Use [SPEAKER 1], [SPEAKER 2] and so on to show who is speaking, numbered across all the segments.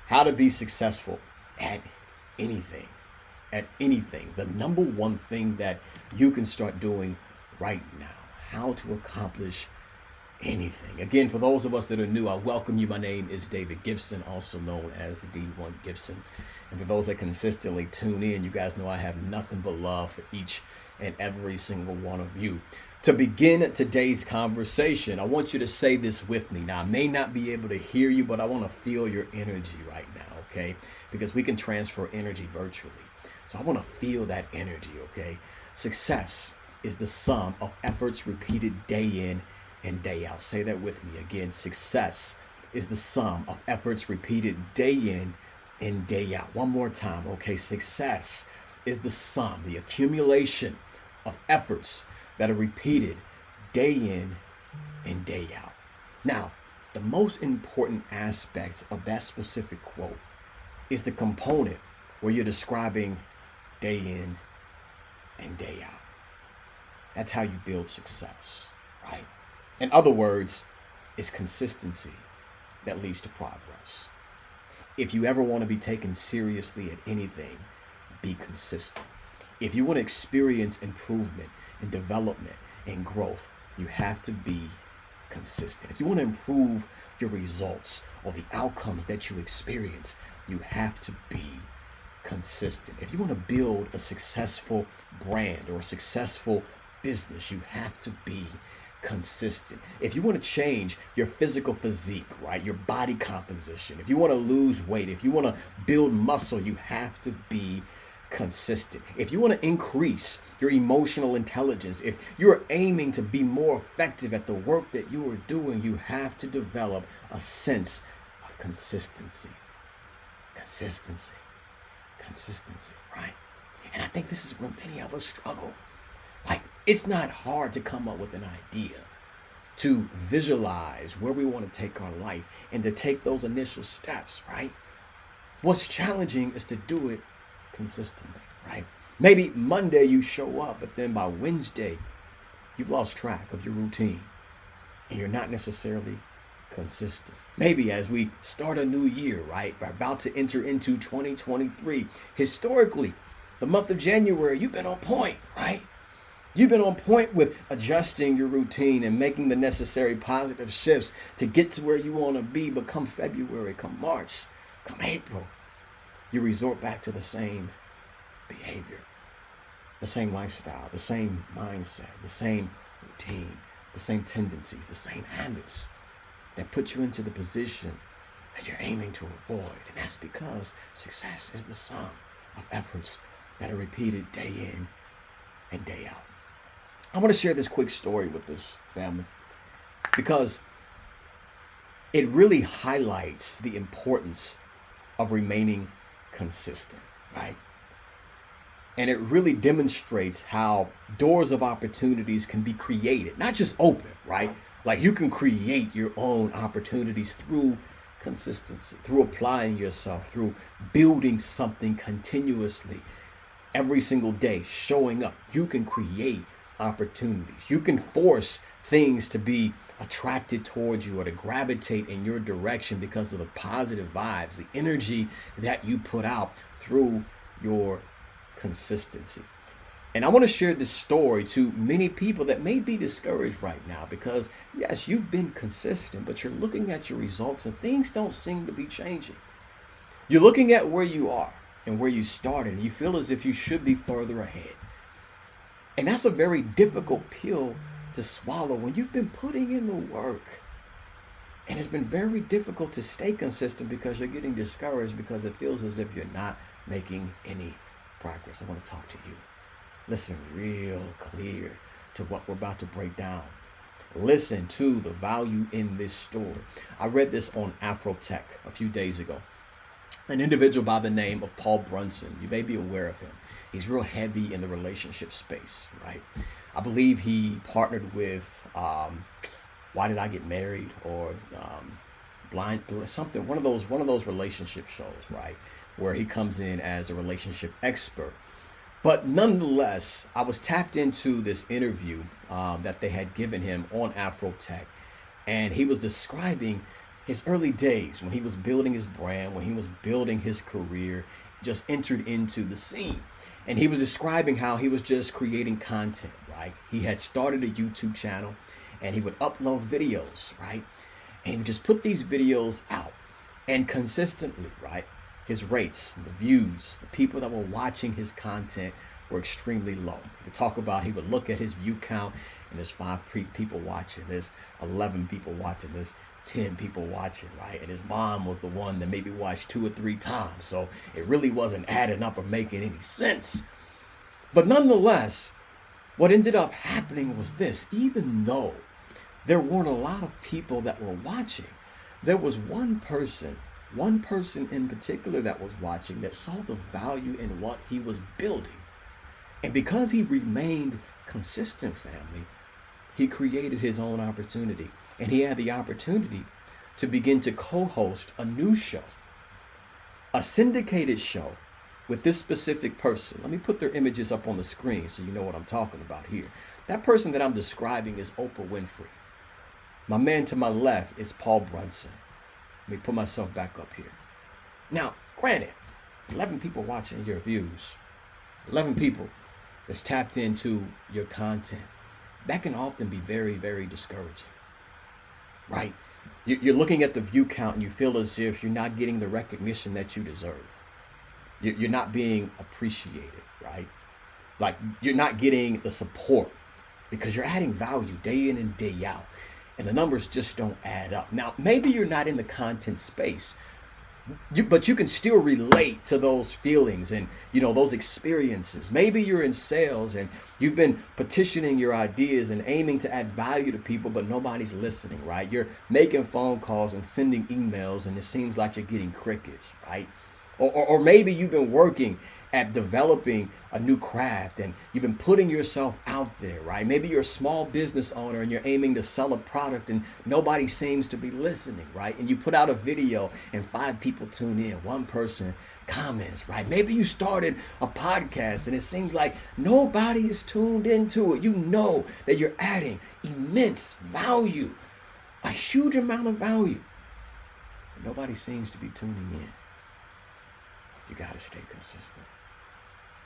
[SPEAKER 1] How to be successful at anything. At anything. The number one thing that you can start doing right now. How to accomplish anything. Again, for those of us that are new, I welcome you. My name is David Gibson, also known as D1 Gibson. And for those that consistently tune in, you guys know I have nothing but love for each and every single one of you. To begin today's conversation, I want you to say this with me. Now, I may not be able to hear you, but I want to feel your energy right now, okay? Because we can transfer energy virtually. So I want to feel that energy, okay? Success is the sum of efforts repeated day in and day out. Say that with me again. Success is the sum of efforts repeated day in and day out. One more time, okay? Success is the sum, the accumulation of efforts that are repeated day in and day out. Now, the most important aspect of that specific quote is the component where you're describing day in and day out. That's how you build success, right? In other words, it's consistency that leads to progress. If you ever want to be taken seriously at anything, be consistent. If you want to experience improvement and development and growth, you have to be consistent. If you want to improve your results or the outcomes that you experience, you have to be consistent. If you want to build a successful brand or a successful business, you have to be consistent. If you want to change your physical physique, right, your body composition, if you want to lose weight, if you want to build muscle, you have to be consistent. If you want to increase your emotional intelligence, if you're aiming to be more effective at the work that you are doing, you have to develop a sense of consistency. Consistency. Consistency, right? And I think this is where many of us struggle. Like, it's not hard to come up with an idea, to visualize where we want to take our life and to take those initial steps, right? What's challenging is to do it consistently, right? Maybe Monday you show up, but then by Wednesday, you've lost track of your routine and you're not necessarily consistent. Maybe as we start a new year, right? We're about to enter into 2023. Historically, the month of January, you've been on point, right? You've been on point with adjusting your routine and making the necessary positive shifts to get to where you want to be. But come February, come March, come April, you resort back to the same behavior, the same lifestyle, the same mindset, the same routine, the same tendencies, the same habits that put you into the position that you're aiming to avoid. And that's because success is the sum of efforts that are repeated day in and day out. I want to share this quick story with this family because it really highlights the importance of remaining consistent, right? And it really demonstrates how doors of opportunities can be created, not just open, right? Like, you can create your own opportunities through consistency, through applying yourself, through building something continuously every single day, showing up. You can create opportunities. You can force things to be attracted towards you or to gravitate in your direction because of the positive vibes, the energy that you put out through your consistency. And I want to share this story to many people that may be discouraged right now because, yes, you've been consistent, but you're looking at your results and things don't seem to be changing. You're looking at where you are and where you started, and you feel as if you should be further ahead. And that's a very difficult pill to swallow when you've been putting in the work. And it's been very difficult to stay consistent because you're getting discouraged because it feels as if you're not making any progress. I want to talk to you. Listen real clear to what we're about to break down. Listen to the value in this story. I read this on Afrotech a few days ago. An individual by the name of Paul Brunson. You may be aware of him. He's real heavy in the relationship space, right? I believe he partnered with Why Did I Get Married or Blind something, one of those relationship shows, right? Where he comes in as a relationship expert. But nonetheless, I was tapped into this interview that they had given him on Afrotech, and he was describing his early days when he was building his brand, when he was building his career, just entered into the scene. And he was describing how he was just creating content, right? He had started a YouTube channel and he would upload videos, right? And he would just put these videos out and consistently, right? His rates, the views, the people that were watching his content were extremely low. He would talk about, he would look at his view count and there's people watching, there's 11 people watching, there's 10 people watching, right? And his mom was the one that maybe watched 2 or 3 times. So it really wasn't adding up or making any sense. But nonetheless, what ended up happening was this: even though there weren't a lot of people that were watching, there was one person in particular that was watching that saw the value in what he was building. And because he remained consistent, family, he created his own opportunity. And he had the opportunity to begin to co-host a new show, a syndicated show with this specific person. Let me put their images up on the screen so you know what I'm talking about here. That person that I'm describing is Oprah Winfrey. My man to my left is Paul Brunson. Let me put myself back up here. Now, granted, 11 people watching your views, 11 people that's tapped into your content. That can often be very, very discouraging, right? You're looking at the view count and you feel as if you're not getting the recognition that you deserve. You're not being appreciated, right? Like you're not getting the support because you're adding value day in and day out, and the numbers just don't add up. Now, maybe you're not in the content space, but you can still relate to those feelings and those experiences. Maybe you're in sales and you've been petitioning your ideas and aiming to add value to people, but nobody's listening, right? You're making phone calls and sending emails and it seems like you're getting crickets, right? Or maybe you've been working at developing a new craft and you've been putting yourself out there, right? Maybe you're a small business owner and you're aiming to sell a product and nobody seems to be listening, right? And you put out a video and 5 people tune in, 1 person comments, right? Maybe you started a podcast and it seems like nobody is tuned into it. You know that you're adding immense value, a huge amount of value. But nobody seems to be tuning in. You got to stay consistent.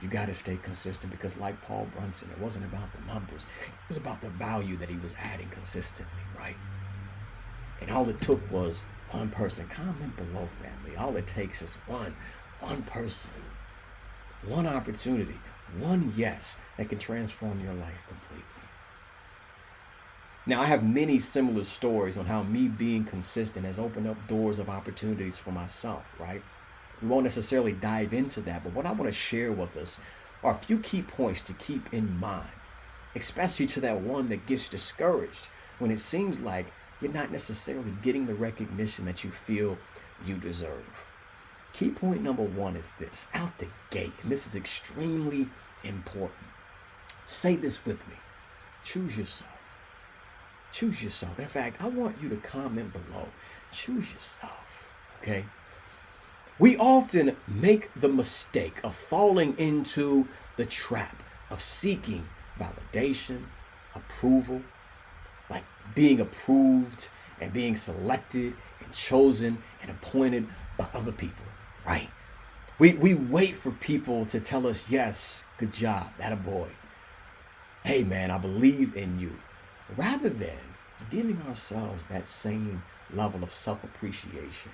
[SPEAKER 1] You got to stay consistent because like Paul Brunson, it wasn't about the numbers. It was about the value that he was adding consistently, right? And all it took was 1 person. Comment below, family. All it takes is one person, 1 opportunity, 1 yes that can transform your life completely. Now, I have many similar stories on how me being consistent has opened up doors of opportunities for myself, right? We won't necessarily dive into that, but what I want to share with us are a few key points to keep in mind, especially to that one that gets discouraged when it seems like you're not necessarily getting the recognition that you feel you deserve. Key point number 1 is this, out the gate, and this is extremely important. Say this with me. Choose yourself. Choose yourself. In fact, I want you to comment below. Choose yourself, okay? We often make the mistake of falling into the trap of seeking validation, approval, like being approved and being selected and chosen and appointed by other people, right? We wait for people to tell us, yes, good job, that boy. Hey man, I believe in you. Rather than giving ourselves that same level of self-appreciation,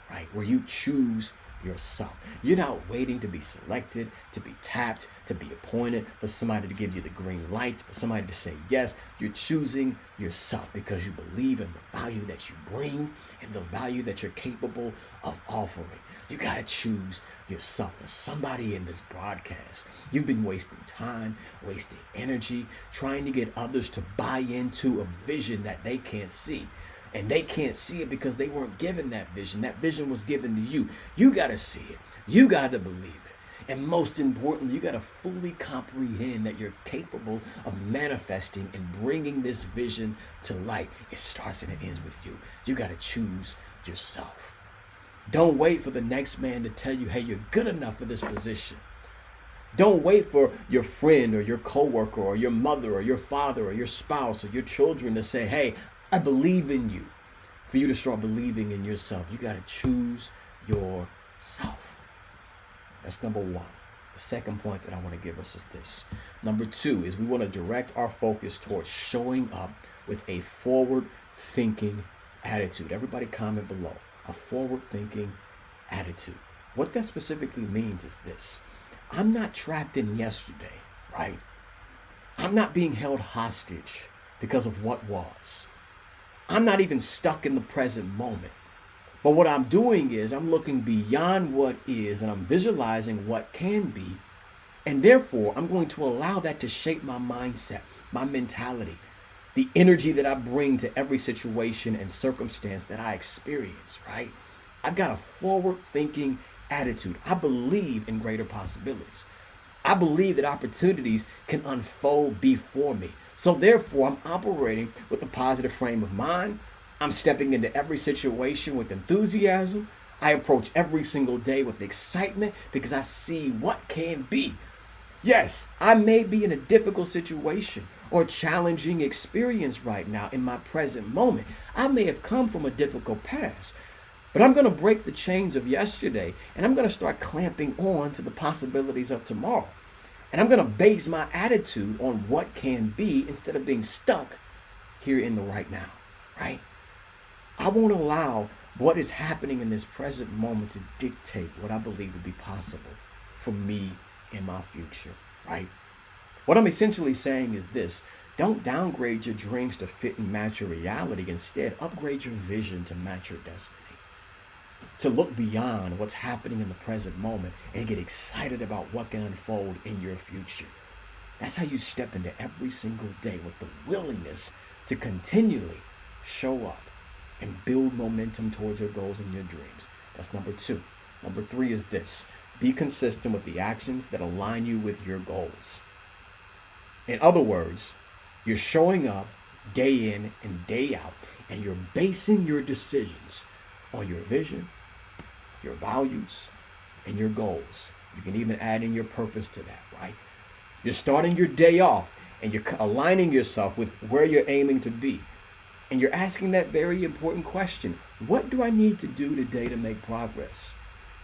[SPEAKER 1] right? Where you choose yourself. You're not waiting to be selected, to be tapped, to be appointed, for somebody to give you the green light, for somebody to say yes. You're choosing yourself because you believe in the value that you bring and the value that you're capable of offering. You got to choose yourself. For somebody in this broadcast, you've been wasting time, wasting energy, trying to get others to buy into a vision that they can't see. And they can't see it because they weren't given that vision. That vision was given to you. You got to see it. You got to believe it. And most importantly, you got to fully comprehend that you're capable of manifesting and bringing this vision to light. It starts and it ends with you. You got to choose yourself. Don't wait for the next man to tell you, hey, you're good enough for this position. Don't wait for your friend or your coworker or your mother or your father or your spouse or your children to say, hey, I believe in you. for you to start believing in yourself, you got to choose yourself. That's number one. The second point that I want to give us is this. Number two is we want to direct our focus towards showing up with a forward-thinking attitude. Everybody comment below. A forward-thinking attitude. What that specifically means is this. I'm not trapped in yesterday, right? I'm not being held hostage because of what was. I'm not even stuck in the present moment. But what I'm doing is I'm looking beyond what is and I'm visualizing what can be. And therefore, I'm going to allow that to shape my mindset, my mentality, the energy that I bring to every situation and circumstance that I experience, right? I've got a forward-thinking attitude. I believe in greater possibilities. I believe that opportunities can unfold before me. So therefore, I'm operating with a positive frame of mind. I'm stepping into every situation with enthusiasm. I approach every single day with excitement because I see what can be. Yes, I may be in a difficult situation or challenging experience right now in my present moment. I may have come from a difficult past, but I'm going to break the chains of yesterday and I'm going to start clamping on to the possibilities of tomorrow. And I'm going to base my attitude on what can be instead of being stuck here in the right now, right? I won't allow what is happening in this present moment to dictate what I believe will be possible for me in my future, right? What I'm essentially saying is this. Don't downgrade your dreams to fit and match your reality. Instead, upgrade your vision to match your destiny. To look beyond what's happening in the present moment and get excited about what can unfold in your future. That's how you step into every single day with the willingness to continually show up and build momentum towards your goals and your dreams. That's number two. Number three is this. Be consistent with the actions that align you with your goals. In other words, you're showing up day in and day out, and you're basing your decisions on your vision, your values, and your goals. You can even add in your purpose to that, right? You're starting your day off, and you're aligning yourself with where you're aiming to be. And you're asking that very important question. What do I need to do today to make progress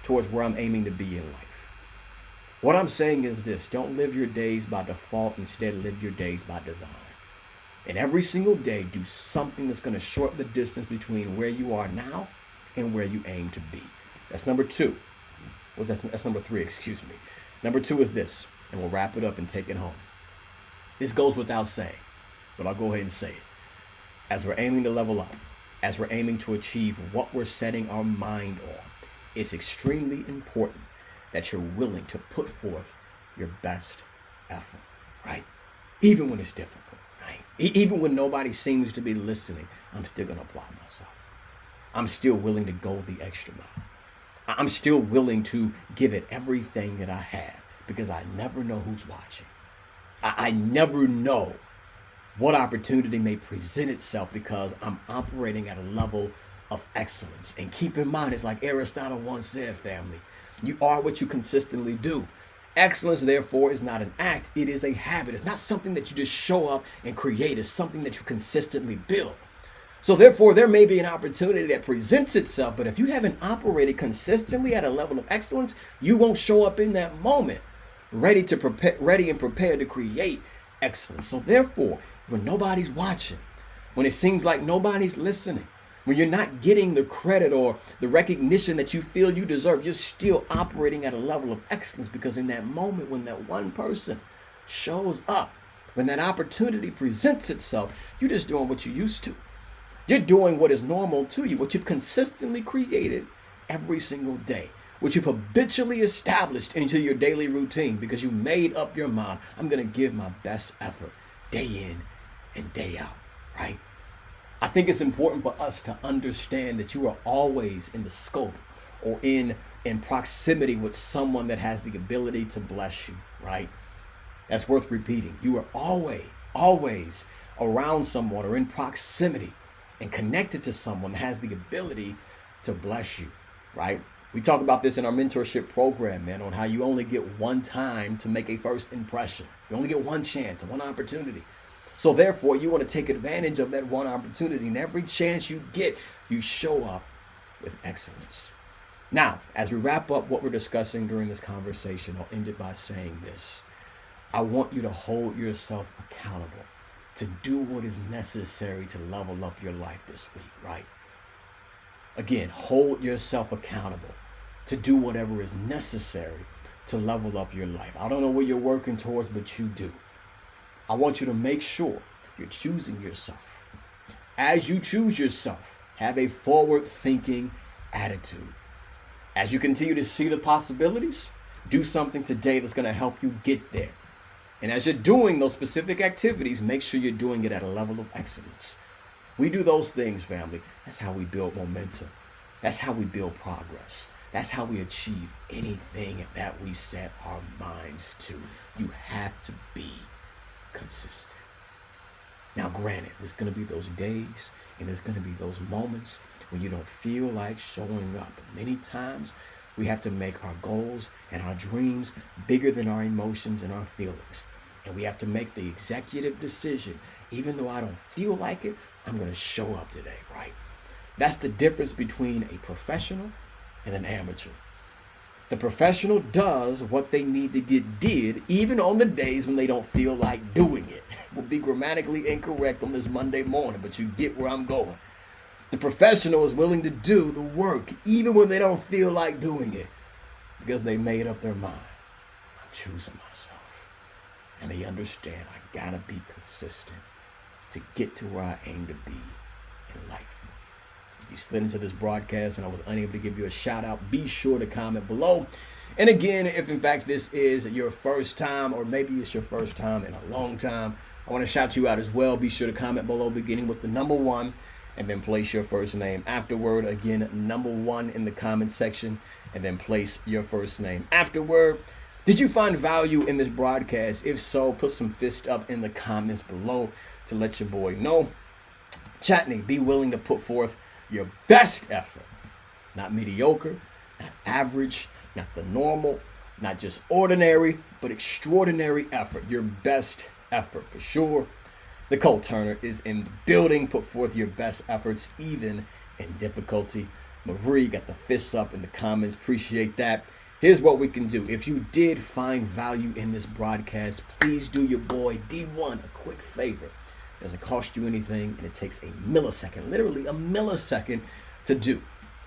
[SPEAKER 1] towards where I'm aiming to be in life? What I'm saying is this. Don't live your days by default. Instead, live your days by design. And every single day, do something that's going to shorten the distance between where you are now and where you aim to be. That's number two. That's number three, excuse me. Number two is this, and we'll wrap it up and take it home. This goes without saying, but I'll go ahead and say it. As we're aiming to level up, as we're aiming to achieve what we're setting our mind on, it's extremely important that you're willing to put forth your best effort, right? Even when it's difficult, right? Even when nobody seems to be listening, I'm still going to apply myself. I'm still willing to go the extra mile. I'm still willing to give it everything that I have because I never know who's watching. I never know what opportunity may present itself because I'm operating at a level of excellence. And keep in mind, it's like Aristotle once said, family, you are what you consistently do. Excellence, therefore, is not an act. It is a habit. It's not something that you just show up and create. It's something that you consistently build. So therefore, there may be an opportunity that presents itself, but if you haven't operated consistently at a level of excellence, you won't show up in that moment ready and prepared to create excellence. So therefore, when nobody's watching, when it seems like nobody's listening, when you're not getting the credit or the recognition that you feel you deserve, you're still operating at a level of excellence because in that moment when that one person shows up, when that opportunity presents itself, you're just doing what you used to. You're doing what is normal to you, what you've consistently created every single day, which you've habitually established into your daily routine because you made up your mind, I'm going to give my best effort day in and day out, right? I think it's important for us to understand that you are always in the scope or in proximity with someone that has the ability to bless you, right? That's worth repeating. You are always around someone or in proximity and connected to someone that has the ability to bless you, right? We talk about this in our mentorship program, man, on how you only get one time to make a first impression. You only get one chance, one opportunity. So therefore, you want to take advantage of that one opportunity, and every chance you get, you show up with excellence. Now, as we wrap up what we're discussing during this conversation, I'll end it by saying this. I want you to hold yourself accountable to do what is necessary to level up your life this week, right? Again, hold yourself accountable to do whatever is necessary to level up your life. I don't know what you're working towards, but you do. I want you to make sure you're choosing yourself. As you choose yourself, have a forward thinking attitude. As you continue to see the possibilities, do something today that's going to help you get there. And as you're doing those specific activities, make sure you're doing it at a level of excellence. We do those things, family. That's how we build momentum. That's how we build progress. That's how we achieve anything that we set our minds to. You have to be consistent. Now, granted, there's going to be those days and there's going to be those moments when you don't feel like showing up. Many times we have to make our goals and our dreams bigger than our emotions and our feelings. And we have to make the executive decision. Even though I don't feel like it, I'm going to show up today, right? That's the difference between a professional and an amateur. The professional does what they need to get did, even on the days when they don't feel like doing it. Will be grammatically incorrect on this Monday morning, but you get where I'm going. The professional is willing to do the work, even when they don't feel like doing it, because they made up their mind. I'm choosing myself. And they understand I gotta be consistent to get to where I aim to be in life. If you slid into this broadcast and I was unable to give you a shout out, be sure to comment below. And again, if in fact this is your first time, or maybe it's your first time in a long time, I want to shout you out as well. Be sure to comment below, beginning with the number 1, and then place your first name afterward. Again, number 1 in the comment section, and then place your first name afterward. Did you find value in this broadcast? If so, put some fist up in the comments below to let your boy know. Chatney, be willing to put forth your best effort. Not mediocre, not average, not the normal, not just ordinary, but extraordinary effort. Your best effort for sure. Nicole Turner is in the building. Put forth your best efforts, even in difficulty. Marie got the fists up in the comments. Appreciate that. Here's what we can do. If you did find value in this broadcast, please do your boy D1 a quick favor. It doesn't cost you anything, and it takes a millisecond, literally a millisecond to do.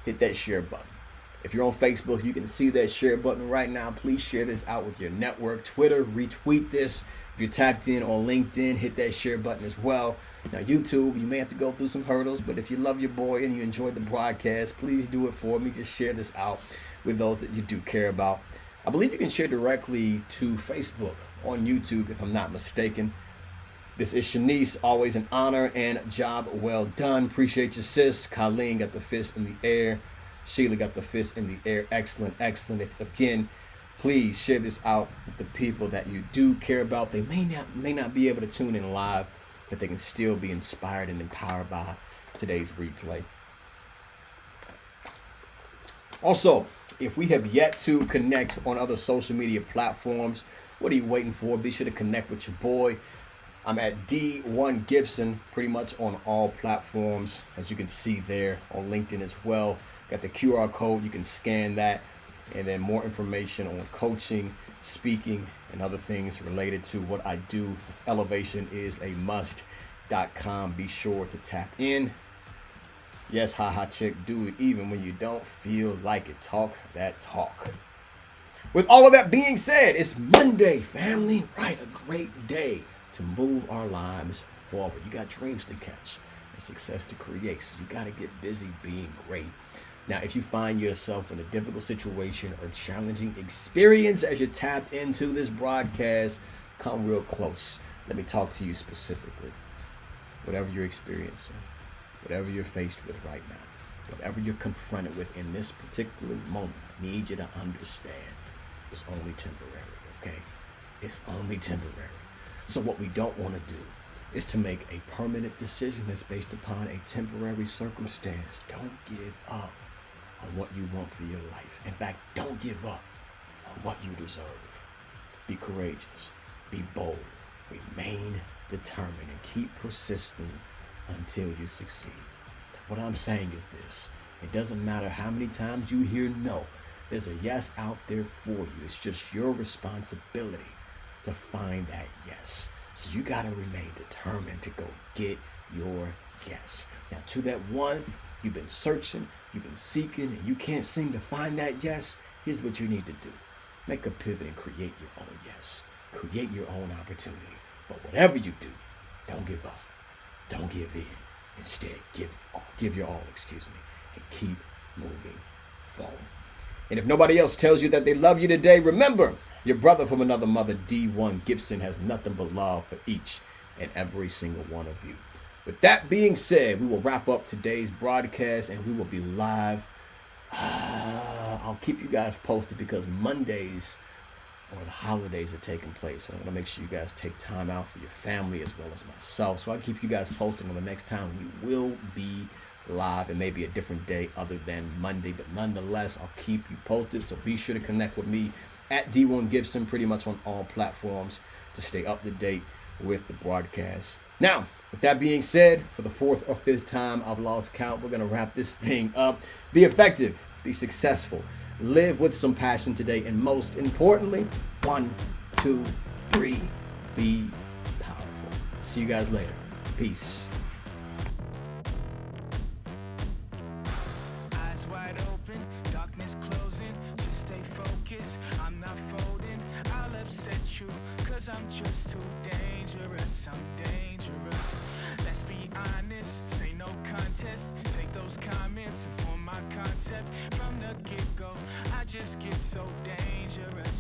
[SPEAKER 1] Hit that share button. If you're on Facebook, you can see that share button right now. Please share this out with your network. Twitter, retweet this. If you're tapped in on LinkedIn, hit that share button as well. Now, YouTube, you may have to go through some hurdles, but if you love your boy and you enjoyed the broadcast, please do it for me. Just share this out with those that you do care about. I believe you can share directly to Facebook on YouTube, if I'm not mistaken. This is Shanice, always an honor and job well done. Appreciate you, sis. Colleen got the fist in the air. Sheila got the fist in the air. Excellent, excellent. If, again, please share this out with the people that you do care about. They may not be able to tune in live, but they can still be inspired and empowered by today's replay. Also, if we have yet to connect on other social media platforms, what are you waiting for? Be sure to connect with your boy. I'm at D1 Gibson pretty much on all platforms, as you can see there, on LinkedIn as well. Got the QR code, you can scan that, and then more information on coaching, speaking, and other things related to what I do. This elevation is a must.com. Be sure to tap in. Yes, haha chick, do it even when you don't feel like it. Talk that talk. With all of that being said, it's Monday, family. Right, a great day to move our lives forward. You got dreams to catch and success to create, so you got to get busy being great. Now, if you find yourself in a difficult situation or challenging experience as you're tapped into this broadcast, come real close. Let me talk to you specifically. Whatever you're experiencing, whatever you're faced with right now, whatever you're confronted with in this particular moment, I need you to understand it's only temporary, okay? It's only temporary. So what we don't want to do is to make a permanent decision that's based upon a temporary circumstance. Don't give up on what you want for your life. In fact, don't give up on what you deserve. Be courageous. Be bold. Remain determined and keep persisting until you succeed. What I'm saying is this: it doesn't matter how many times you hear no, there's a yes out there for you. It's just your responsibility to find that yes. So you got to remain determined to go get your yes. Now, to that one, you've been searching, you've been seeking, and you can't seem to find that yes. Here's what you need to do: make a pivot and create your own yes. Create your own opportunity. But whatever you do, don't give up. Don't give in. Instead, give your all, and keep moving forward. And if nobody else tells you that they love you today, remember, your brother from another mother, D1 Gibson, has nothing but love for each and every single one of you. With that being said, we will wrap up today's broadcast and we will be live. I'll keep you guys posted because Mondays or the holidays are taking place. I want to make sure you guys take time out for your family as well as myself. So I'll keep you guys posted on the next time we will be live. It may be a different day other than Monday, but nonetheless, I'll keep you posted. So be sure to connect with me at D1 Gibson pretty much on all platforms to stay up to date with the broadcast. Now, with that being said, for the fourth or fifth time I've lost count, we're going to wrap this thing up. Be effective, be successful, live with some passion today, and most importantly, 1, 2, 3, be powerful. See you guys later. Peace.
[SPEAKER 2] Eyes wide open, darkness closing, just stay focused, I'm not folding, I'll upset you, cause I'm just too dangerous, I'm dangerous, let's be honest, say no contest, take those comments and form my concept, from the get-go, I just get so dangerous.